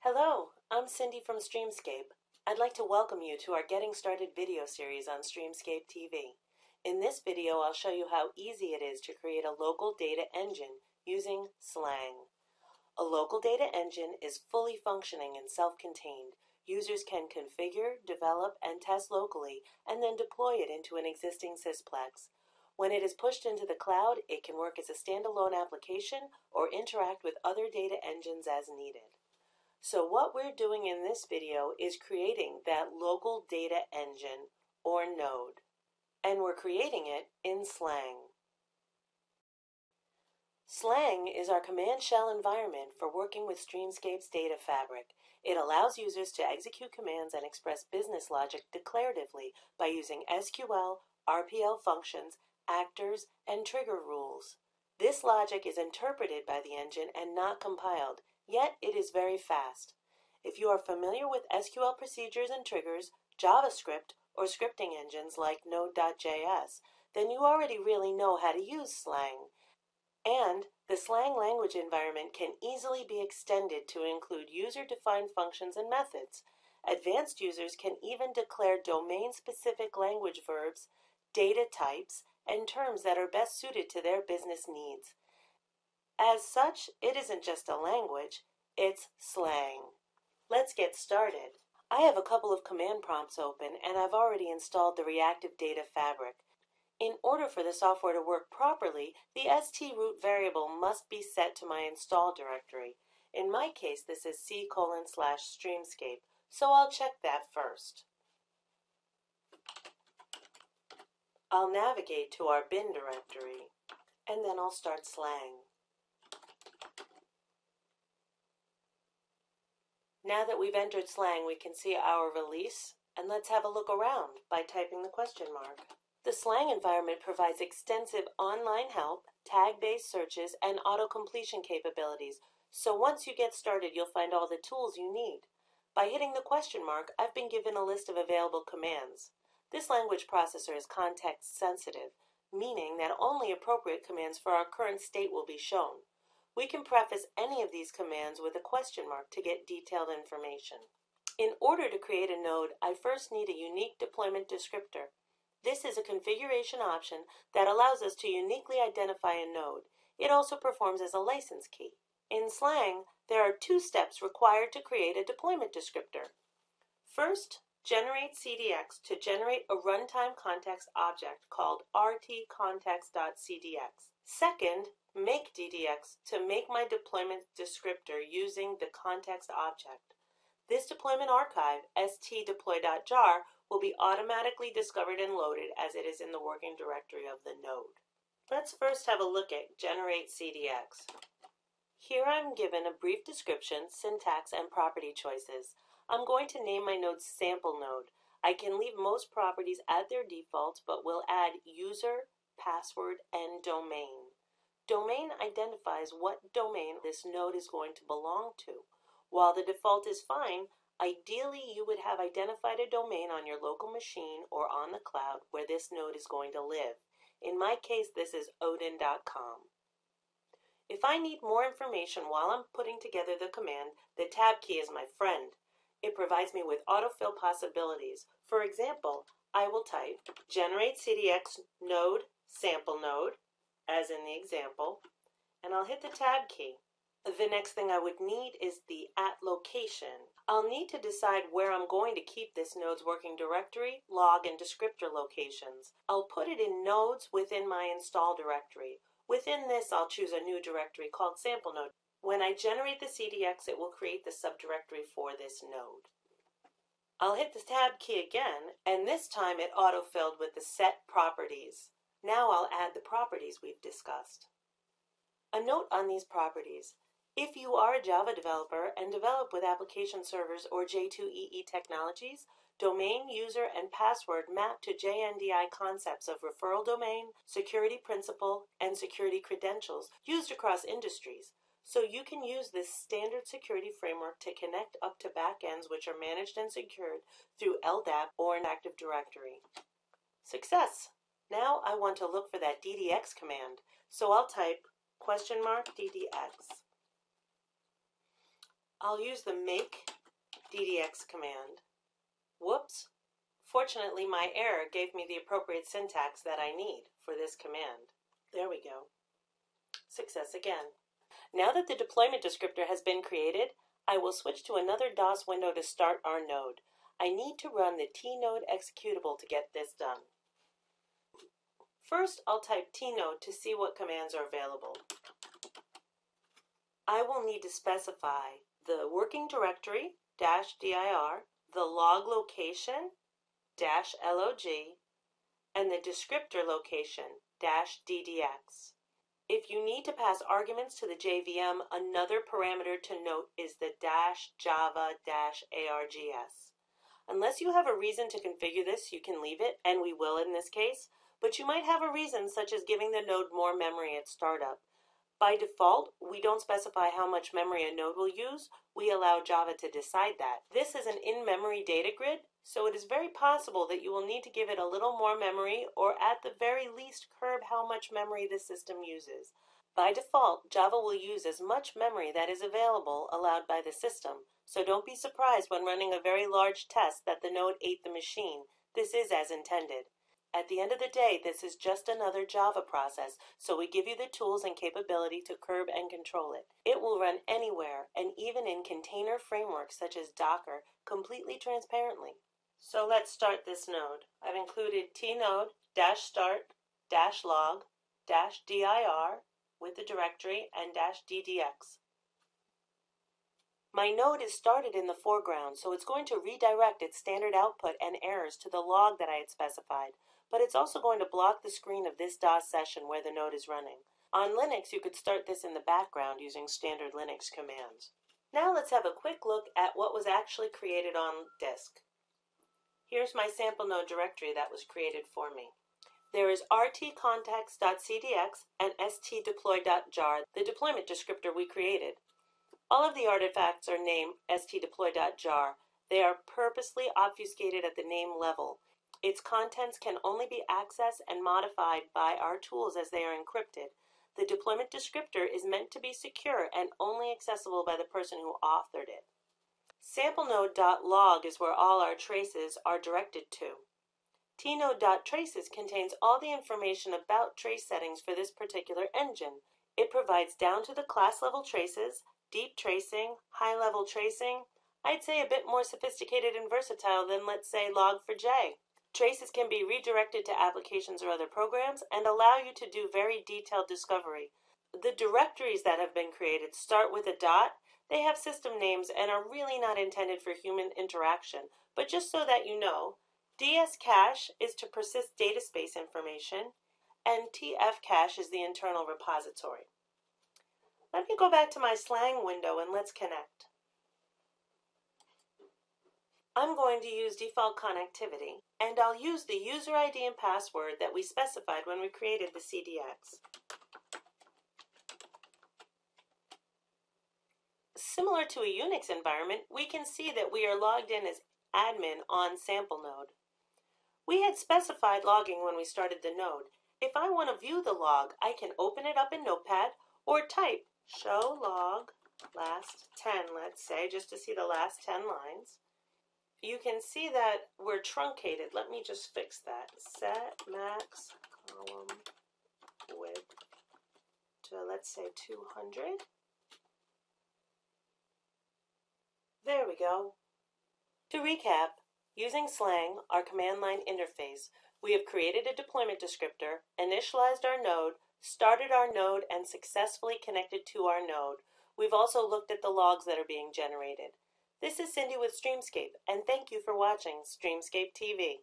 Hello, I'm Cindy from Streamscape. I'd like to welcome you to our Getting Started video series on Streamscape TV. In this video, I'll show you how easy it is to create a local data engine using SLANG. A local data engine is fully functioning and self-contained. Users can configure, develop, and test locally, and then deploy it into an existing sysplex. When it is pushed into the cloud, it can work as a standalone application or interact with other data engines as needed. So what we're doing in this video is creating that local data engine or node, and we're creating it in SLANG. SLANG is our command shell environment for working with Streamscape's data fabric. It allows users to execute commands and express business logic declaratively by using SQL, RPL functions, actors, and trigger rules. This logic is interpreted by the engine and not compiled, yet it is very fast. If you are familiar with SQL procedures and triggers, JavaScript, or scripting engines like Node.js, then you already really know how to use SLANG. And the SLANG language environment can easily be extended to include user-defined functions and methods. Advanced users can even declare domain-specific language verbs, data types, and terms that are best suited to their business needs. As such, it isn't just a language, it's SLANG. Let's get started. I have a couple of command prompts open, and I've already installed the reactive data fabric. In order for the software to work properly, the st-root variable must be set to my install directory. In my case, this is c:/streamscape, so I'll check that first. I'll navigate to our bin directory, and then I'll start SLANG. Now that we've entered SLANG, we can see our release, and let's have a look around by typing the question mark. The SLANG environment provides extensive online help, tag-based searches, and auto-completion capabilities, so once you get started, you'll find all the tools you need. By hitting the question mark, I've been given a list of available commands. This language processor is context-sensitive, meaning that only appropriate commands for our current state will be shown. We can preface any of these commands with a question mark to get detailed information. In order to create a node, I first need a unique deployment descriptor. This is a configuration option that allows us to uniquely identify a node. It also performs as a license key. In SLANG, there are two steps required to create a deployment descriptor. First, generate CDX to generate a runtime context object called rtcontext.cdx. Second, make DDX to make my deployment descriptor using the context object. This deployment archive, stdeploy.jar, will be automatically discovered and loaded as it is in the working directory of the node. Let's first have a look at generate CDX. Here I'm given a brief description, syntax, and property choices. I'm going to name my node sample node. I can leave most properties at their defaults, but will add user, password, and domain. Domain identifies what domain this node is going to belong to. While the default is fine, ideally you would have identified a domain on your local machine or on the cloud where this node is going to live. In my case, this is odin.com. If I need more information while I'm putting together the command, the tab key is my friend. It provides me with autofill possibilities. For example, I will type generate CDX node sample node, as in the example, and I'll hit the tab key. The next thing I would need is the @location. I'll need to decide where I'm going to keep this node's working directory, log, and descriptor locations. I'll put it in nodes within my install directory. Within this, I'll choose a new directory called sample node. When I generate the CDX, it will create the subdirectory for this node. I'll hit the tab key again, and this time it autofilled with the set properties. Now I'll add the properties we've discussed. A note on these properties. If you are a Java developer and develop with application servers or J2EE technologies, domain, user, and password map to JNDI concepts of referral domain, security principal, and security credentials used across industries. So you can use this standard security framework to connect up to backends which are managed and secured through LDAP or an Active Directory. Success! Now I want to look for that DDX command, so I'll type $DDX. I'll use the make ddx command. Whoops! Fortunately, my error gave me the appropriate syntax that I need for this command. There we go. Success again. Now that the deployment descriptor has been created, I will switch to another DOS window to start our node. I need to run the tnode executable to get this done. First, I'll type tnode to see what commands are available. I will need to specify the working directory -dir, the log location -log, and the descriptor location -ddx. If you need to pass arguments to the JVM, another parameter to note is the -java-args. Unless you have a reason to configure this, you can leave it, and we will in this case, but you might have a reason such as giving the node more memory at startup. By default, we don't specify how much memory a node will use. We allow Java to decide that. This is an in-memory data grid, so it is very possible that you will need to give it a little more memory or at the very least curb how much memory the system uses. By default, Java will use as much memory that is available allowed by the system, so don't be surprised when running a very large test that the node ate the machine. This is as intended. At the end of the day, this is just another Java process, so we give you the tools and capability to curb and control it. It will run anywhere, and even in container frameworks such as Docker, completely transparently. So let's start this node. I've included tnode-start-log-dir with the directory and -ddx. My node is started in the foreground, so it's going to redirect its standard output and errors to the log that I had specified, but it's also going to block the screen of this DOS session where the node is running. On Linux, you could start this in the background using standard Linux commands. Now let's have a quick look at what was actually created on disk. Here's my sample node directory that was created for me. There is rtcontext.cdx and stdeploy.jar, the deployment descriptor we created. All of the artifacts are named stdeploy.jar. They are purposely obfuscated at the name level. Its contents can only be accessed and modified by our tools as they are encrypted. The deployment descriptor is meant to be secure and only accessible by the person who authored it. SampleNode.log is where all our traces are directed to. tnode.traces contains all the information about trace settings for this particular engine. It provides down to the class level traces, deep tracing, high-level tracing. I'd say a bit more sophisticated and versatile than, let's say, log4j. Traces can be redirected to applications or other programs and allow you to do very detailed discovery. The directories that have been created start with a dot. They have system names and are really not intended for human interaction, but just so that you know, dscache is to persist data space information, and tfcache is the internal repository. Let me go back to my SLANG window and let's connect. I'm going to use default connectivity, and I'll use the user ID and password that we specified when we created the CDX. Similar to a Unix environment, we can see that we are logged in as admin on sample node. We had specified logging when we started the node. If I want to view the log, I can open it up in Notepad or type show log last 10, let's say, just to see the last 10 lines. You can see that we're truncated. Let me just fix that. Set max column width to, let's say, 200. There we go. To recap, using SLANG, our command line interface, we have created a deployment descriptor, initialized our node, started our node, and successfully connected to our node. We've also looked at the logs that are being generated. This is Cindy with Streamscape, and thank you for watching Streamscape TV.